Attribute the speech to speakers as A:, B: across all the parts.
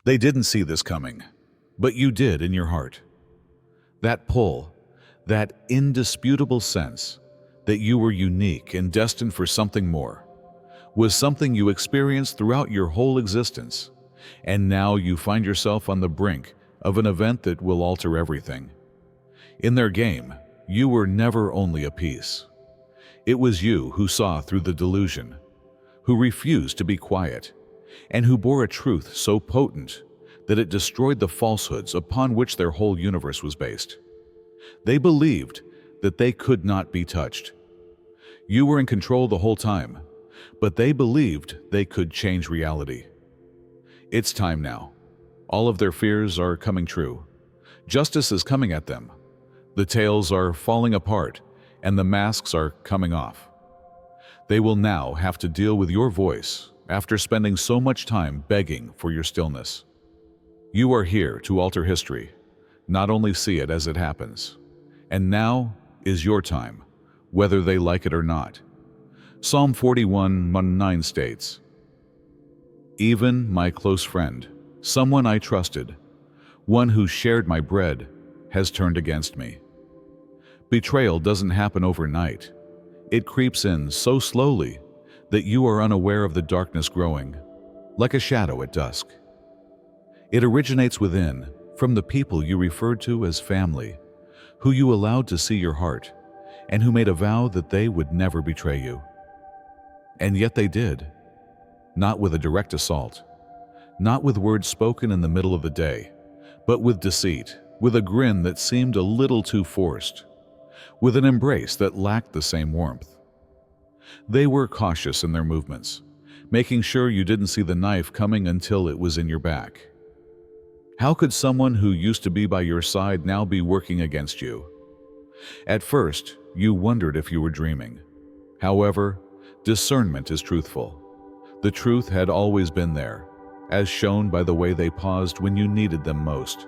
A: They didn't see this coming, but you did in your heart. That pull, that indisputable sense that you were unique and destined for something more, was something you experienced throughout your whole existence, and now you find yourself on the brink of an event that will alter everything. In their game, you were never only a piece. It was you who saw through the delusion, who refused to be quiet, and who bore a truth so potent that it destroyed the falsehoods upon which their whole universe was based. They believed that they could not be touched. You were in control the whole time, but they believed they could change reality. It's time now. All of their fears are coming true. Justice is coming at them. The tales are falling apart, and the masks are coming off. They will now have to deal with your voice after spending so much time begging for your stillness. You are here to alter history, not only see it as it happens. And now is your time, whether they like it or not. Psalm 41:9 states, "Even my close friend, someone I trusted, one who shared my bread, has turned against me." Betrayal doesn't happen overnight. It creeps in so slowly that you are unaware of the darkness growing, like a shadow at dusk. It originates within, from the people you referred to as family, who you allowed to see your heart, and who made a vow that they would never betray you. And yet they did. Not with a direct assault, not with words spoken in the middle of the day, but with deceit, with a grin that seemed a little too forced, with an embrace that lacked the same warmth. They were cautious in their movements, making sure you didn't see the knife coming until it was in your back. How could someone who used to be by your side now be working against you? At first, you wondered if you were dreaming. However, discernment is truthful. The truth had always been there, as shown by the way they paused when you needed them most,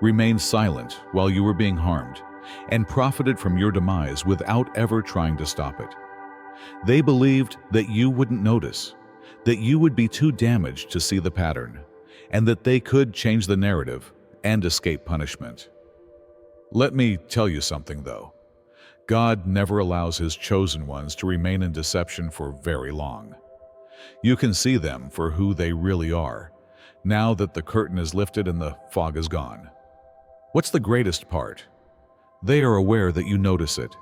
A: remained silent while you were being harmed, and profited from your demise without ever trying to stop it. They believed that you wouldn't notice, that you would be too damaged to see the pattern, and that they could change the narrative and escape punishment. Let me tell you something, though. God never allows His chosen ones to remain in deception for very long. You can see them for who they really are, now that the curtain is lifted and the fog is gone. What's the greatest part? They are aware that you notice it.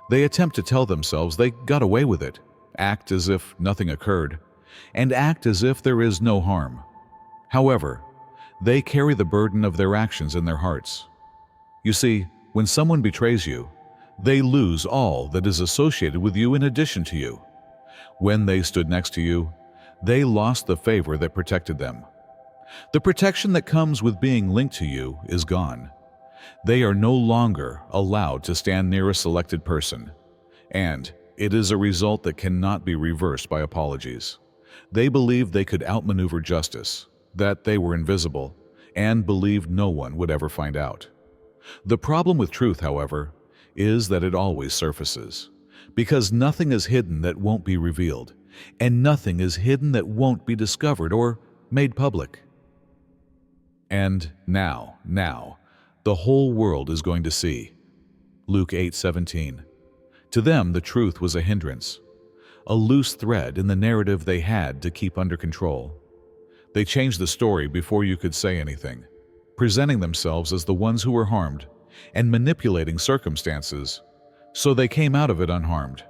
A: They attempt to tell themselves they got away with it, act as if nothing occurred, and act as if there is no harm. However, they carry the burden of their actions in their hearts. You see, when someone betrays you, they lose all that is associated with you in addition to you. When they stood next to you, they lost the favor that protected them. The protection that comes with being linked to you is gone. They are no longer allowed to stand near a selected person, and it is a result that cannot be reversed by apologies. They believed they could outmaneuver justice, that they were invisible, and believed no one would ever find out. The problem with truth, however, is that it always surfaces, because nothing is hidden that won't be revealed, and nothing is hidden that won't be discovered or made public. And now, the whole world is going to see. Luke 8:17. To them, the truth was a hindrance, a loose thread in the narrative they had to keep under control. They changed the story before you could say anything, presenting themselves as the ones who were harmed and manipulating circumstances, so they came out of it unharmed.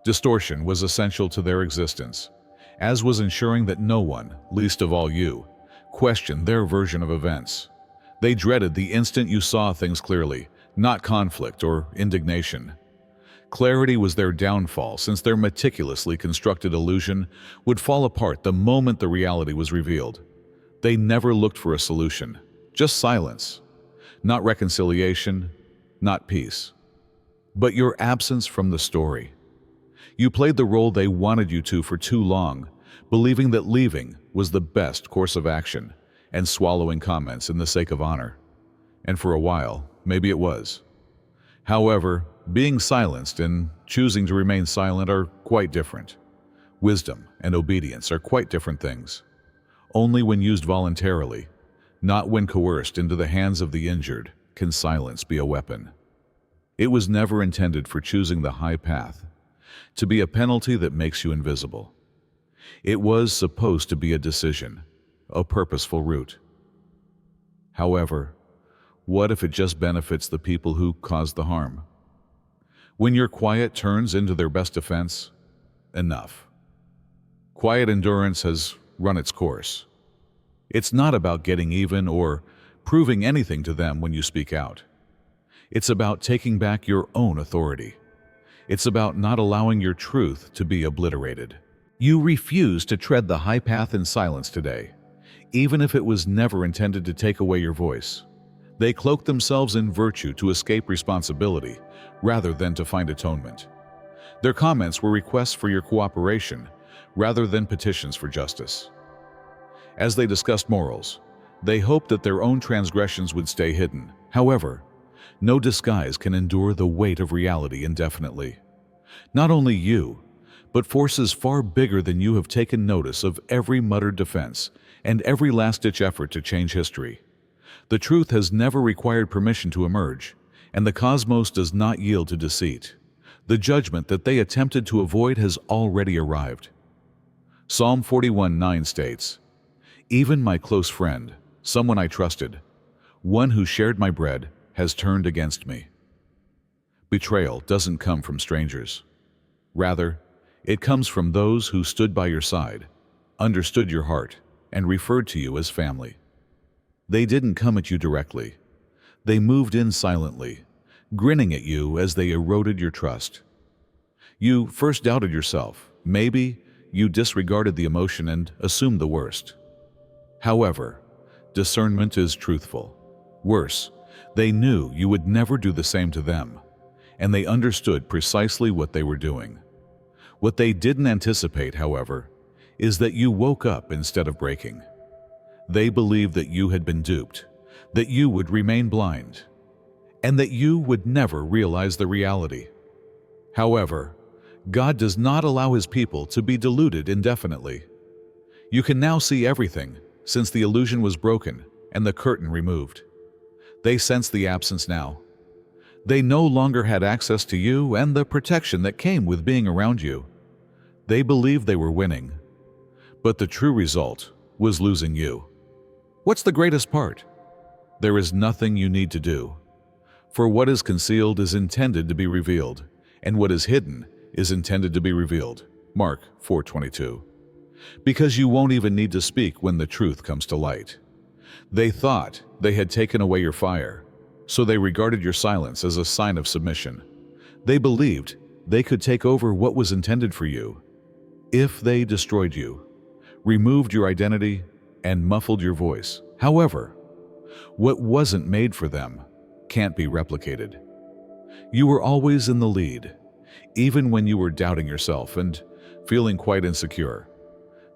A: Distortion was essential to their existence, as was ensuring that no one, least of all you, questioned their version of events. They dreaded the instant you saw things clearly, not conflict or indignation. Clarity was their downfall, since their meticulously constructed illusion would fall apart the moment the reality was revealed. They never looked for a solution, just silence. Not reconciliation, not peace. But your absence from the story. You played the role they wanted you to for too long, believing that leaving was the best course of action, and swallowing comments in the sake of honor. And for a while, maybe it was. However, being silenced and choosing to remain silent are quite different. Wisdom and obedience are quite different things. Only when used voluntarily, not when coerced into the hands of the injured, can silence be a weapon. It was never intended for choosing the high path, to be a penalty that makes you invisible. It was supposed to be a decision, a purposeful route. However, what if it just benefits the people who caused the harm? When your quiet turns into their best defense, enough. Quiet endurance has run its course. It's not about getting even or proving anything to them when you speak out. It's about taking back your own authority. It's about not allowing your truth to be obliterated. You refuse to tread the high path in silence today, even if it was never intended to take away your voice. They cloak themselves in virtue to escape responsibility rather than to find atonement. Their comments were requests for your cooperation rather than petitions for justice. As they discussed morals, they hoped that their own transgressions would stay hidden. However, no disguise can endure the weight of reality indefinitely. Not only you, but forces far bigger than you have taken notice of every muttered defense and every last-ditch effort to change history. The truth has never required permission to emerge, and the cosmos does not yield to deceit. The judgment that they attempted to avoid has already arrived. Psalm 41:9 states, "Even my close friend, someone I trusted, one who shared my bread, has turned against me." Betrayal doesn't come from strangers. Rather, it comes from those who stood by your side, understood your heart, and referred to you as family. They didn't come at you directly. They moved in silently, grinning at you as they eroded your trust. You first doubted yourself. Maybe you disregarded the emotion and assumed the worst. However, discernment is truthful. Worse, they knew you would never do the same to them, and they understood precisely what they were doing. What they didn't anticipate, however, is that you woke up instead of breaking. They believed that you had been duped, that you would remain blind, and that you would never realize the reality. However, God does not allow His people to be deluded indefinitely. You can now see everything, since the illusion was broken and the curtain removed. They sensed the absence now. They no longer had access to you and the protection that came with being around you. They believed they were winning, but the true result was losing you. What's the greatest part? There is nothing you need to do. For what is concealed is intended to be revealed, and what is hidden is intended to be revealed. Mark 4:22. Because you won't even need to speak when the truth comes to light. They thought they had taken away your fire, so they regarded your silence as a sign of submission. They believed they could take over what was intended for you. If they destroyed you, removed your identity, and muffled your voice. However, what wasn't made for them can't be replicated. You were always in the lead, even when you were doubting yourself and feeling quite insecure.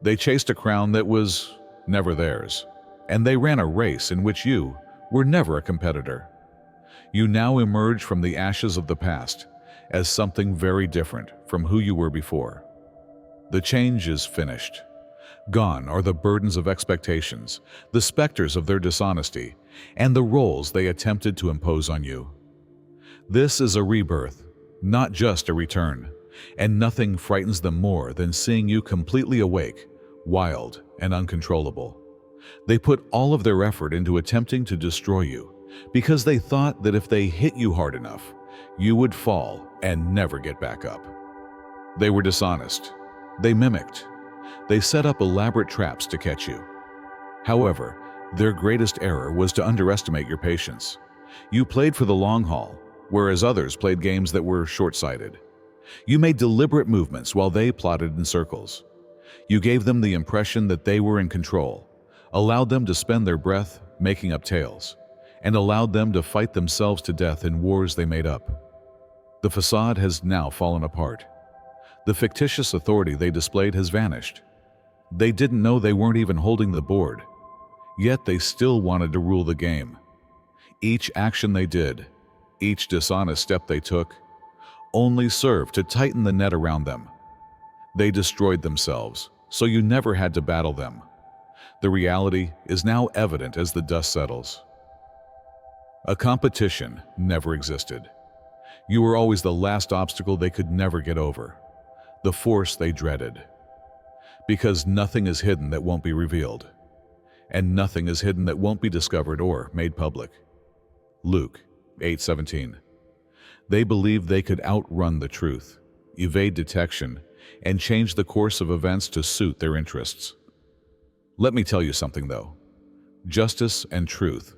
A: They chased a crown that was never theirs, and they ran a race in which you were never a competitor. You now emerge from the ashes of the past as something very different from who you were before. The change is finished. Gone are the burdens of expectations, the specters of their dishonesty, and the roles they attempted to impose on you. This is a rebirth, not just a return, and nothing frightens them more than seeing you completely awake, wild, and uncontrollable. They put all of their effort into attempting to destroy you because they thought that if they hit you hard enough, you would fall and never get back up. They were dishonest. They mimicked. They set up elaborate traps to catch you. However, their greatest error was to underestimate your patience. You played for the long haul, whereas others played games that were short-sighted. You made deliberate movements while they plotted in circles. You gave them the impression that they were in control, allowed them to spend their breath making up tales, and allowed them to fight themselves to death in wars they made up. The facade has now fallen apart. The fictitious authority they displayed has vanished. They didn't know they weren't even holding the board, yet they still wanted to rule the game. Each action they did, each dishonest step they took, only served to tighten the net around them. They destroyed themselves, so you never had to battle them. The reality is now evident as the dust settles. A competition never existed. You were always the last obstacle they could never get over, the force they dreaded. Because nothing is hidden that won't be revealed, and nothing is hidden that won't be discovered or made public. Luke 8:17. They believed they could outrun the truth, evade detection, and change the course of events to suit their interests. Let me tell you something though. Justice and truth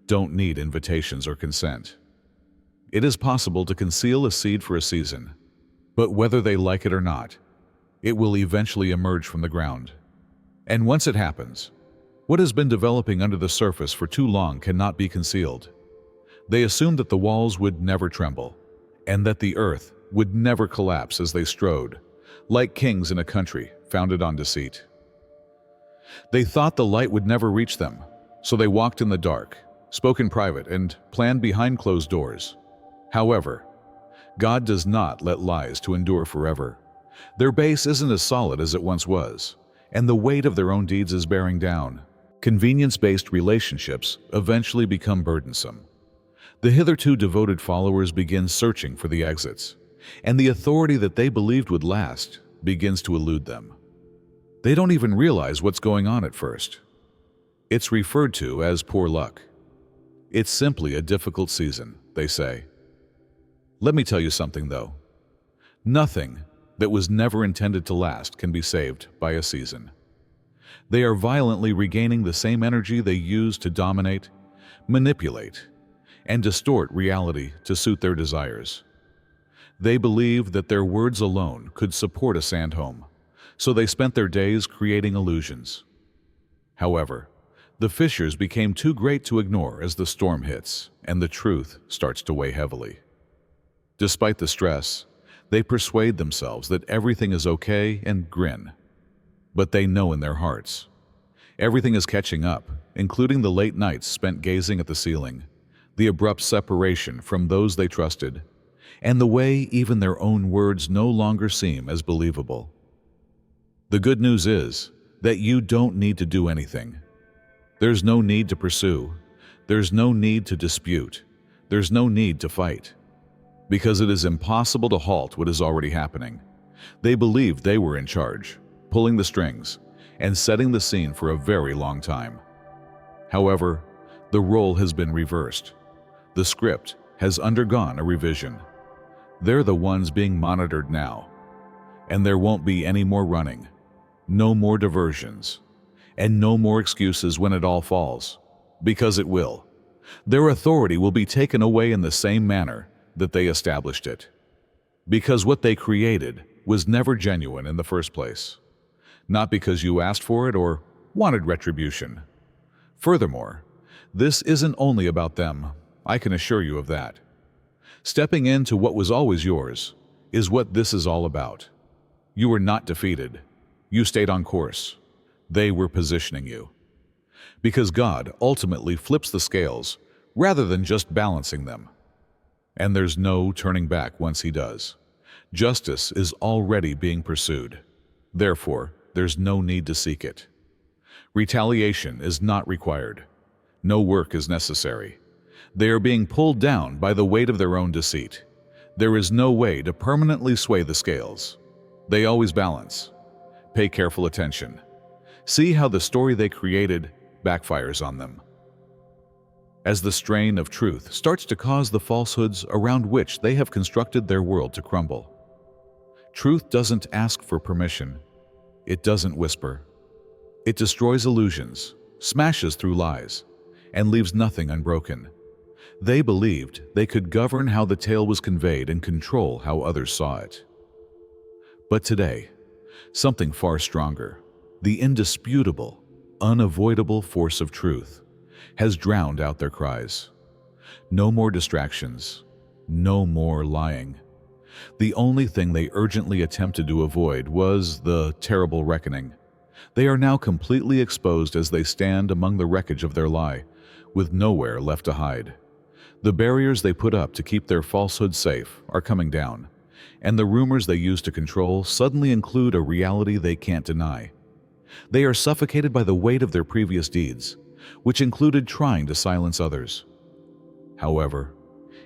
A: don't need invitations or consent. It is possible to conceal a seed for a season, but whether they like it or not, it will eventually emerge from the ground. And once it happens, what has been developing under the surface for too long cannot be concealed. They assumed that the walls would never tremble, and that the earth would never collapse as they strode, like kings in a country founded on deceit. They thought the light would never reach them, so they walked in the dark, spoke in private, and planned behind closed doors. However, God does not let lies to endure forever. Their base isn't as solid as it once was, and the weight of their own deeds is bearing down. Convenience-based relationships eventually become burdensome. The hitherto devoted followers begin searching for the exits, and the authority that they believed would last begins to elude them. They don't even realize what's going on at first. It's referred to as poor luck. It's simply a difficult season, they say. Let me tell you something though. Nothing that was never intended to last can be saved by a season. They are violently regaining the same energy they used to dominate, manipulate, and distort reality to suit their desires. They believed that their words alone could support a sand home, so they spent their days creating illusions. However, the fissures became too great to ignore as the storm hits and the truth starts to weigh heavily. Despite the stress, they persuade themselves that everything is okay and grin. But they know in their hearts, everything is catching up, including the late nights spent gazing at the ceiling, the abrupt separation from those they trusted, and the way even their own words no longer seem as believable. The good news is that you don't need to do anything. There's no need to pursue. There's no need to dispute. There's no need to fight. Because it is impossible to halt what is already happening. They believed they were in charge, pulling the strings, and setting the scene for a very long time. However, the role has been reversed. The script has undergone a revision. They're the ones being monitored now. And there won't be any more running, no more diversions, and no more excuses when it all falls, because it will. Their authority will be taken away in the same manner that they established it. Because what they created was never genuine in the first place. Not because you asked for it or wanted retribution. Furthermore, this isn't only about them, I can assure you of that. Stepping into what was always yours is what this is all about. You were not defeated. You stayed on course. They were positioning you. Because God ultimately flips the scales rather than just balancing them. And there's no turning back once He does. Justice is already being pursued. Therefore, there's no need to seek it. Retaliation is not required. No work is necessary. They are being pulled down by the weight of their own deceit. There is no way to permanently sway the scales. They always balance. Pay careful attention. See how the story they created backfires on them. As the strain of truth starts to cause the falsehoods around which they have constructed their world to crumble. Truth doesn't ask for permission. It doesn't whisper. It destroys illusions, smashes through lies, and leaves nothing unbroken. They believed they could govern how the tale was conveyed and control how others saw it. But today, something far stronger, the indisputable, unavoidable force of truth, has drowned out their cries. No more distractions, no more lying. The only thing they urgently attempted to avoid was the terrible reckoning. They are now completely exposed as they stand among the wreckage of their lie, with nowhere left to hide. The barriers they put up to keep their falsehood safe are coming down, and the rumors they used to control suddenly include a reality they can't deny. They are suffocated by the weight of their previous deeds, which included trying to silence others. However,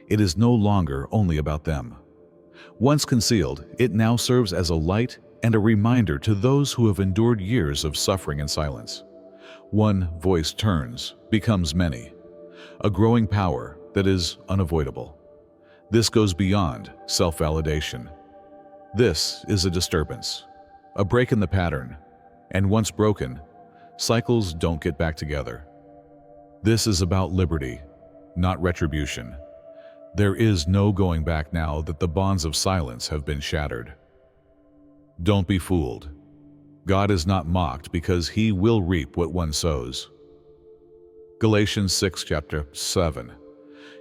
A: it is no longer only about them. Once concealed, it now serves as a light and a reminder to those who have endured years of suffering and silence. One voice turns, becomes many, a growing power that is unavoidable. This goes beyond self-validation. This is a disturbance, a break in the pattern, and once broken, cycles don't get back together. This is about liberty, not retribution. There is no going back now that the bonds of silence have been shattered. Don't be fooled. God is not mocked because he will reap what one sows. Galatians 6, chapter 7.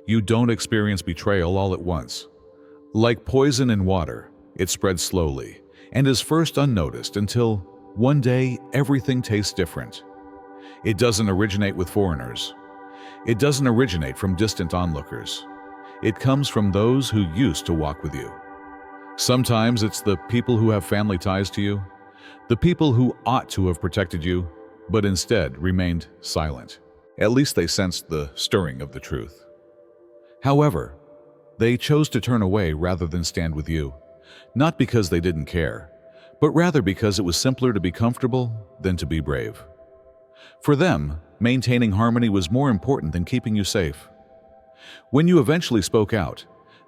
A: You don't experience betrayal all at once. Like poison in water, it spreads slowly and is first unnoticed until one day everything tastes different. It doesn't originate with foreigners. It doesn't originate from distant onlookers. It comes from those who used to walk with you. Sometimes it's the people who have family ties to you, the people who ought to have protected you, but instead remained silent. At least they sensed the stirring of the truth. However, they chose to turn away rather than stand with you, not because they didn't care, but rather because it was simpler to be comfortable than to be brave. For them, maintaining harmony was more important than keeping you safe. When you eventually spoke out,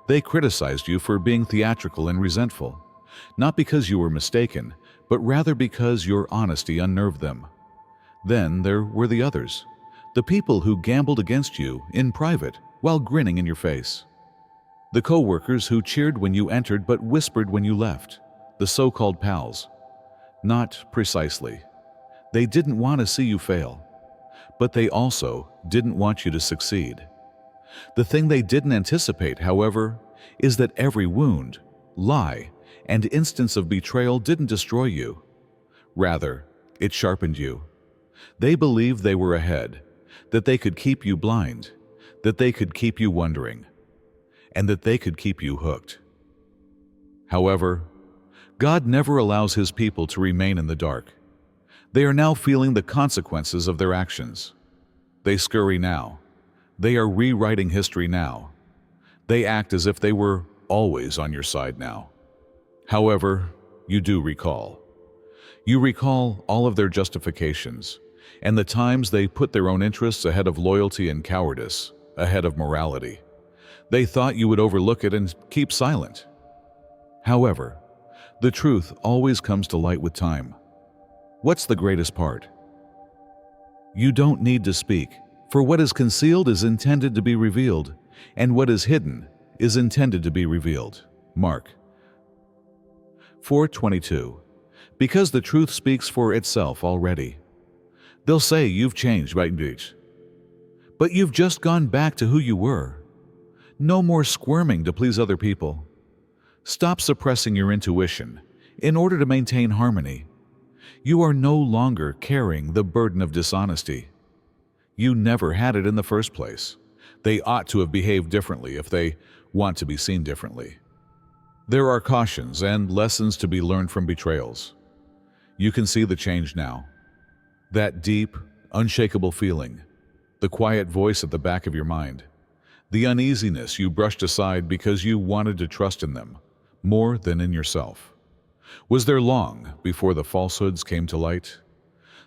A: they criticized you for being theatrical and resentful, not because you were mistaken, but rather because your honesty unnerved them. Then there were the others, the people who gambled against you in private while grinning in your face. The co-workers who cheered when you entered but whispered when you left, the so-called pals. Not precisely. They didn't want to see you fail, but they also didn't want you to succeed. The thing they didn't anticipate, however, is that every wound, lie, and instance of betrayal didn't destroy you. Rather, it sharpened you. They believed they were ahead, that they could keep you blind, that they could keep you wondering, and that they could keep you hooked. However, God never allows his people to remain in the dark. They are now feeling the consequences of their actions. They scurry now. They are rewriting history now. They act as if they were always on your side now. However, you do recall. You recall all of their justifications, and the times they put their own interests ahead of loyalty and cowardice, ahead of morality. They thought you would overlook it and keep silent. However, the truth always comes to light with time. What's the greatest part? You don't need to speak, for what is concealed is intended to be revealed, and what is hidden is intended to be revealed. Mark 4:22. Because the truth speaks for itself already. They'll say you've changed, right? But you've just gone back to who you were. No more squirming to please other people. Stop suppressing your intuition in order to maintain harmony. You are no longer carrying the burden of dishonesty. You never had it in the first place. They ought to have behaved differently if they want to be seen differently. There are cautions and lessons to be learned from betrayals. You can see the change now. That deep, unshakable feeling, the quiet voice at the back of your mind, the uneasiness you brushed aside because you wanted to trust in them more than in yourself. Was there long before the falsehoods came to light?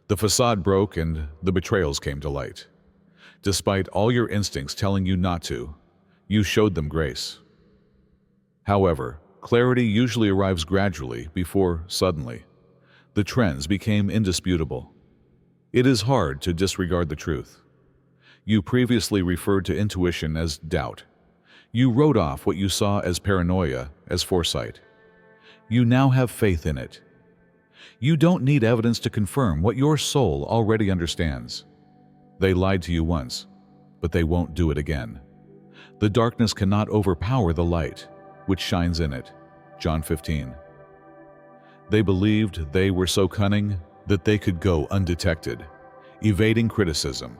A: The facade broke and the betrayals came to light. Despite all your instincts telling you not to, you showed them grace. However, clarity usually arrives gradually before suddenly. The trends became indisputable. It is hard to disregard the truth. You previously referred to intuition as doubt. You wrote off what you saw as paranoia as foresight. You now have faith in it. You don't need evidence to confirm what your soul already understands. They lied to you once, but they won't do it again. The darkness cannot overpower the light, which shines in it. John 15. They believed they were so cunning that they could go undetected, evading criticism,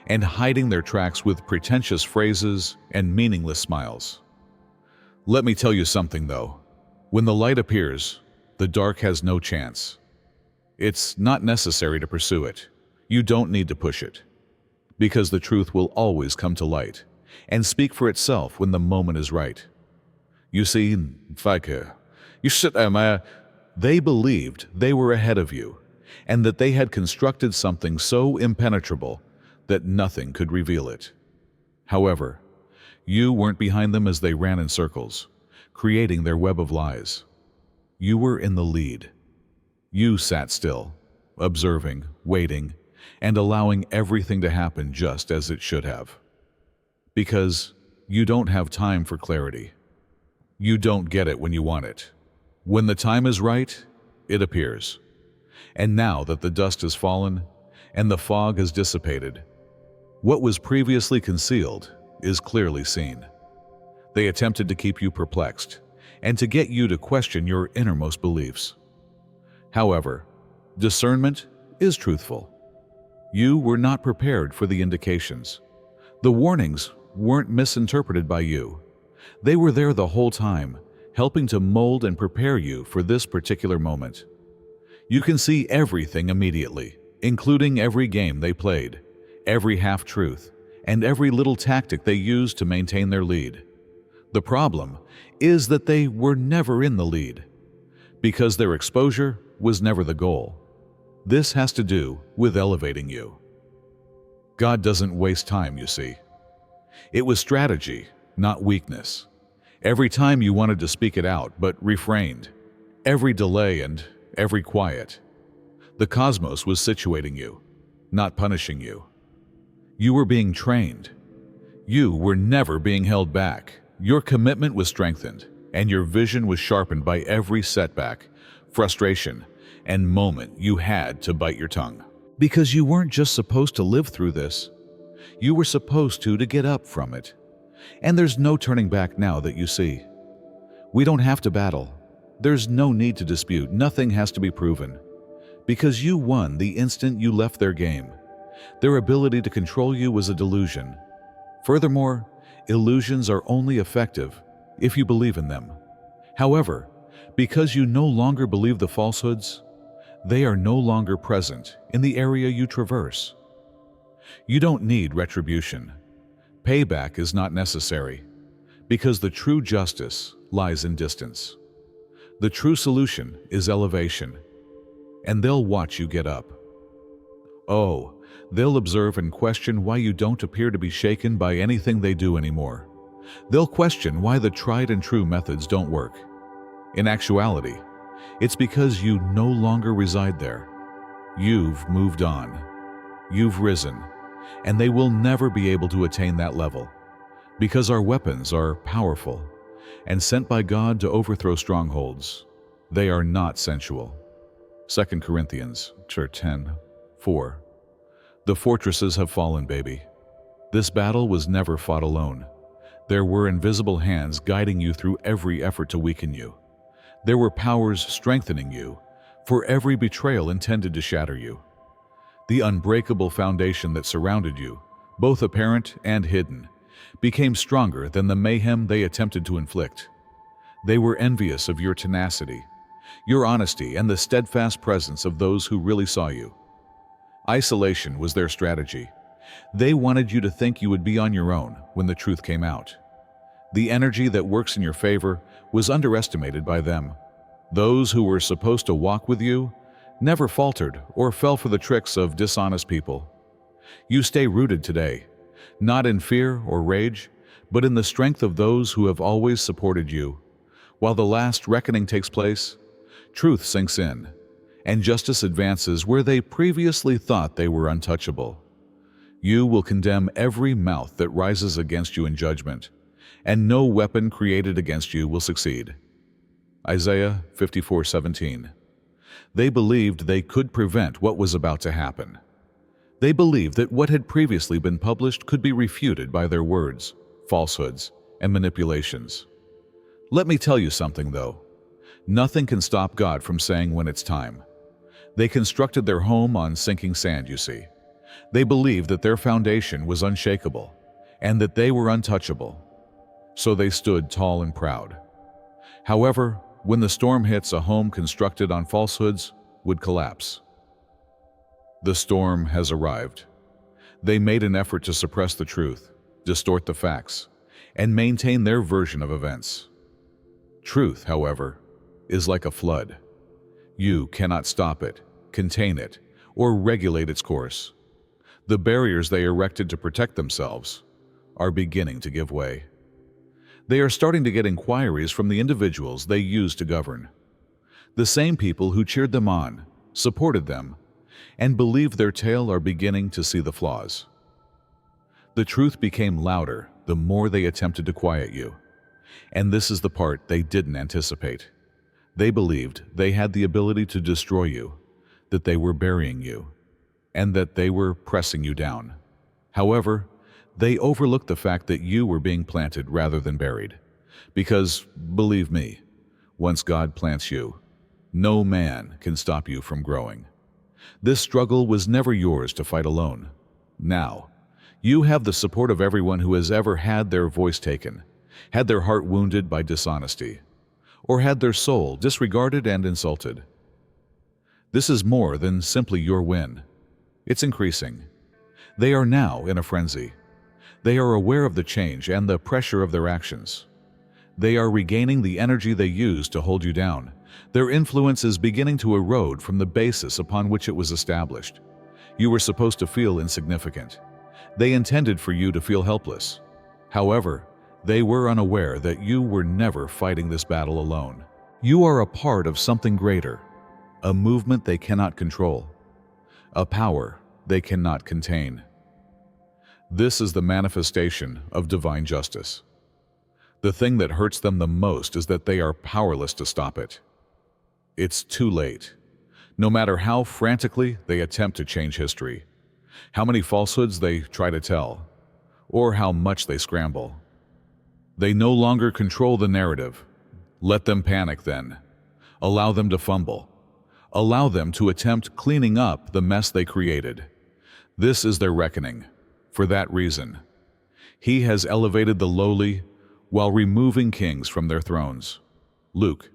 A: and hiding their tracks with pretentious phrases and meaningless smiles. Let me tell you something, though. When the light appears, the dark has no chance. It's not necessary to pursue it. You don't need to push it, because the truth will always come to light and speak for itself when the moment is right. You see, they believed they were ahead of you, and that they had constructed something so impenetrable that nothing could reveal it. However, you weren't behind them as they ran in circles, creating their web of lies. You were in the lead. You sat still, observing, waiting, and allowing everything to happen just as it should have. Because you don't have time for clarity. You don't get it when you want it. When the time is right, it appears. And now that the dust has fallen and the fog has dissipated, what was previously concealed is clearly seen. They attempted to keep you perplexed and to get you to question your innermost beliefs. However, discernment is truthful. You were not prepared for the indications. The warnings weren't misinterpreted by you. They were there the whole time, helping to mold and prepare you for this particular moment. You can see everything immediately, including every game they played, every half-truth, and every little tactic they used to maintain their lead. The problem is that they were never in the lead, because their exposure was never the goal. This has to do with elevating you. God doesn't waste time, you see. It was strategy, not weakness. Every time you wanted to speak it out but refrained, every delay and every quiet, the cosmos was situating you, not punishing you. You were being trained. You were never being held back. Your commitment was strengthened, and your vision was sharpened by every setback, frustration, and moment you had to bite your tongue. Because you weren't just supposed to live through this. You were supposed to get up from it. And there's no turning back now that you see. We don't have to battle. There's no need to dispute. Nothing has to be proven. Because you won the instant you left their game. Their ability to control you was a delusion. Furthermore, illusions are only effective if you believe in them. However, because you no longer believe the falsehoods, they are no longer present in the area you traverse. You don't need retribution. Payback is not necessary, because the true justice lies in distance. The true solution is elevation, and they'll watch you get up. Oh, they'll observe and question why you don't appear to be shaken by anything they do anymore. They'll question why the tried and true methods don't work. In actuality, it's because you no longer reside there. You've moved on. You've risen, and they will never be able to attain that level, because our weapons are powerful and sent by God to overthrow strongholds. They are not sensual. 2 Corinthians 10:4. The fortresses have fallen, baby. This battle was never fought alone. There were invisible hands guiding you through every effort to weaken you. There were powers strengthening you for every betrayal intended to shatter you. The unbreakable foundation that surrounded you, both apparent and hidden, became stronger than the mayhem they attempted to inflict. They were envious of your tenacity, your honesty, and the steadfast presence of those who really saw you. Isolation was their strategy. They wanted you to think you would be on your own when the truth came out. The energy that works in your favor was underestimated by them. Those who were supposed to walk with you never faltered or fell for the tricks of dishonest people. You stay rooted today, not in fear or rage, but in the strength of those who have always supported you. While the last reckoning takes place, truth sinks in, and justice advances where they previously thought they were untouchable. You will condemn every mouth that rises against you in judgment, and no weapon created against you will succeed. Isaiah 54:17. They believed they could prevent what was about to happen. They believed that what had previously been published could be refuted by their words, falsehoods, and manipulations. Let me tell you something, though. Nothing can stop God from saying when it's time. They constructed their home on sinking sand, you see. They believed that their foundation was unshakable and that they were untouchable. So they stood tall and proud. However, when the storm hits, a home constructed on falsehoods would collapse. The storm has arrived. They made an effort to suppress the truth, distort the facts, and maintain their version of events. Truth, however, is like a flood. You cannot stop it, contain it, or regulate its course. The barriers they erected to protect themselves are beginning to give way. They are starting to get inquiries from the individuals they used to govern. The same people who cheered them on, supported them, and believed their tale are beginning to see the flaws. The truth became louder the more they attempted to quiet you. And this is the part they didn't anticipate. They believed they had the ability to destroy you, that they were burying you, and that they were pressing you down. However, they overlooked the fact that you were being planted rather than buried. Because, believe me, once God plants you, no man can stop you from growing. This struggle was never yours to fight alone. Now, you have the support of everyone who has ever had their voice taken, had their heart wounded by dishonesty, or had their soul disregarded and insulted. This is more than simply your win. It's increasing. They are now in a frenzy. They are aware of the change and the pressure of their actions. They are regaining the energy they used to hold you down. Their influence is beginning to erode from the basis upon which it was established. You were supposed to feel insignificant. They intended for you to feel helpless. However, they were unaware that you were never fighting this battle alone. You are a part of something greater, a movement they cannot control, a power they cannot contain. This is the manifestation of divine justice. The thing that hurts them the most is that they are powerless to stop it. It's too late. No matter how frantically they attempt to change history, how many falsehoods they try to tell, or how much they scramble. They no longer control the narrative. Let them panic then. Allow them to fumble. Allow them to attempt cleaning up the mess they created. This is their reckoning. For that reason, He has elevated the lowly while removing kings from their thrones. Luke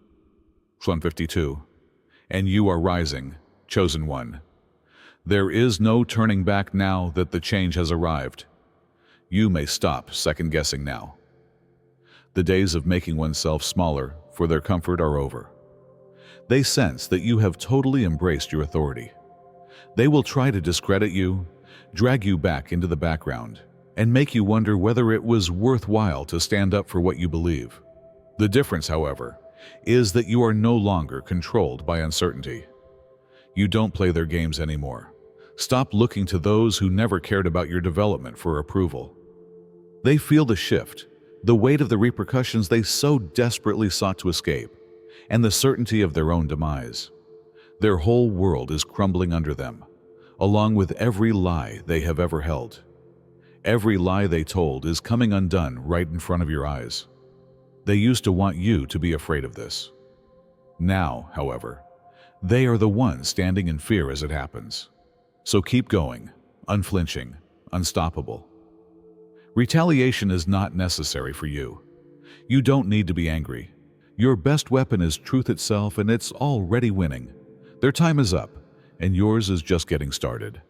A: 1:52. And you are rising, chosen one. There is no turning back now that the change has arrived. You may stop second-guessing now. The days of making oneself smaller for their comfort are over. They sense that you have totally embraced your authority. They will try to discredit you, drag you back into the background, and make you wonder whether it was worthwhile to stand up for what you believe. The difference, however, is that you are no longer controlled by uncertainty. You don't play their games anymore. Stop looking to those who never cared about your development for approval. They feel the shift, the weight of the repercussions they so desperately sought to escape, and the certainty of their own demise. Their whole world is crumbling under them, along with every lie they have ever held. Every lie they told is coming undone right in front of your eyes. They used to want you to be afraid of this. Now, however, they are the ones standing in fear as it happens. So keep going, unflinching, unstoppable. Retaliation is not necessary for you. You don't need to be angry. Your best weapon is truth itself, and it's already winning. Their time is up, and yours is just getting started.